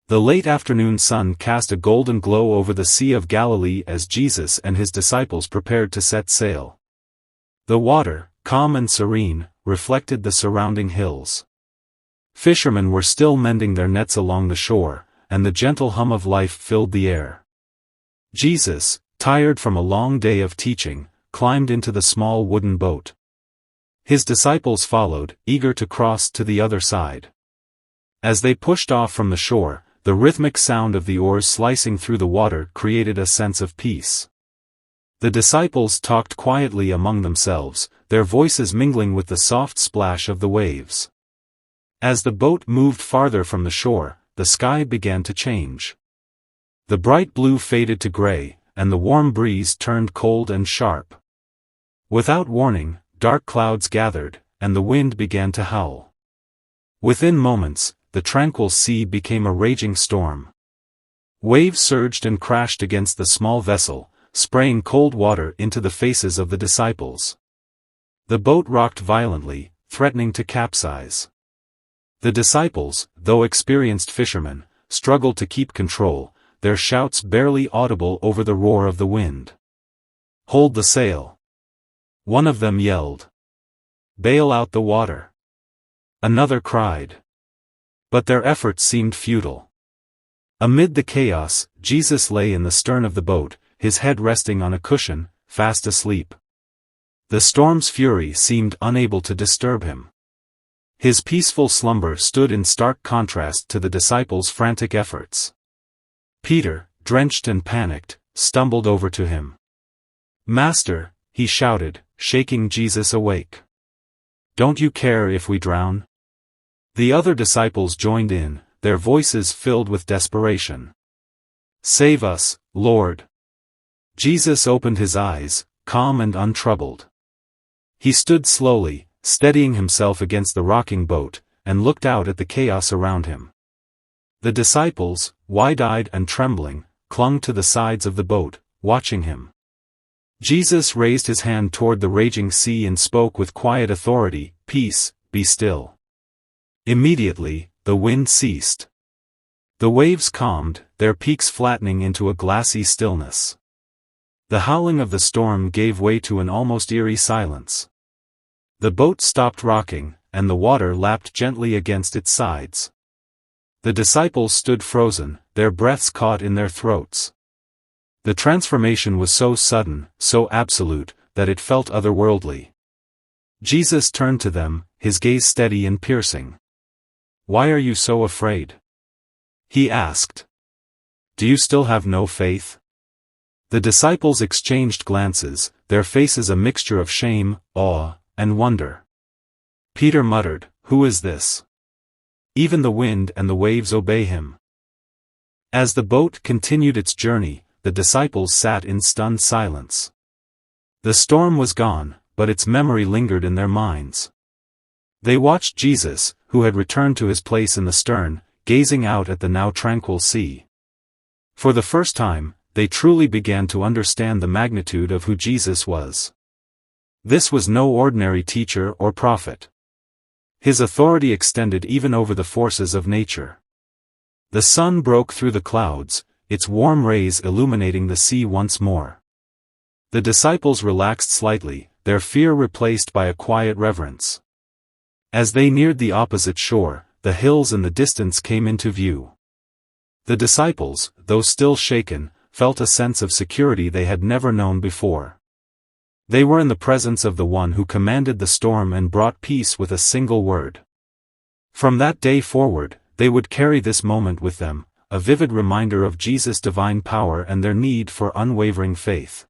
The late afternoon sun cast a golden glow over the Sea of Galilee as Jesus and his disciples prepared to set sail. The water, calm and serene, reflected the surrounding hills. Fishermen were still mending their nets along the shore, and the gentle hum of life filled the air. Jesus, tired from a long day of teaching, climbed into the small wooden boat. His disciples followed, eager to cross to the other side. As they pushed off from the shore, the rhythmic sound of the oars slicing through the water created a sense of peace. The disciples talked quietly among themselves, their voices mingling with the soft splash of the waves. As the boat moved farther from the shore, the sky began to change. The bright blue faded to gray, and the warm breeze turned cold and sharp. Without warning, dark clouds gathered, and the wind began to howl. Within moments, the tranquil sea became a raging storm. Waves surged and crashed against the small vessel, spraying cold water into the faces of the disciples. The boat rocked violently, threatening to capsize. The disciples, though experienced fishermen, struggled to keep control, their shouts barely audible over the roar of the wind. "Hold the sail!" one of them yelled. "Bail out the water!" another cried. But their efforts seemed futile. Amid the chaos, Jesus lay in the stern of the boat, his head resting on a cushion, fast asleep. The storm's fury seemed unable to disturb him. His peaceful slumber stood in stark contrast to the disciples' frantic efforts. Peter, drenched and panicked, stumbled over to him. "Master," he shouted, shaking Jesus awake. "Don't you care if we drown?" The other disciples joined in, their voices filled with desperation. "Save us, Lord!" Jesus opened his eyes, calm and untroubled. He stood slowly, steadying himself against the rocking boat, and looked out at the chaos around him. The disciples, wide-eyed and trembling, clung to the sides of the boat, watching him. Jesus raised his hand toward the raging sea and spoke with quiet authority, "Peace, be still." Immediately, the wind ceased. The waves calmed, their peaks flattening into a glassy stillness. The howling of the storm gave way to an almost eerie silence. The boat stopped rocking, and the water lapped gently against its sides. The disciples stood frozen, their breaths caught in their throats. The transformation was so sudden, so absolute, that it felt otherworldly. Jesus turned to them, his gaze steady and piercing. "Why are you so afraid?" he asked. "Do you still have no faith?" The disciples exchanged glances, their faces a mixture of shame, awe, and wonder. Peter muttered, "Who is this? Even the wind and the waves obey him." As the boat continued its journey, the disciples sat in stunned silence. The storm was gone, but its memory lingered in their minds. They watched Jesus, who had returned to his place in the stern, gazing out at the now tranquil sea. For the first time, they truly began to understand the magnitude of who Jesus was. This was no ordinary teacher or prophet. His authority extended even over the forces of nature. The sun broke through the clouds, its warm rays illuminating the sea once more. The disciples relaxed slightly, their fear replaced by a quiet reverence. As they neared the opposite shore, the hills in the distance came into view. The disciples, though still shaken, felt a sense of security they had never known before. They were in the presence of the one who commanded the storm and brought peace with a single word. From that day forward, they would carry this moment with them, a vivid reminder of Jesus' divine power and their need for unwavering faith.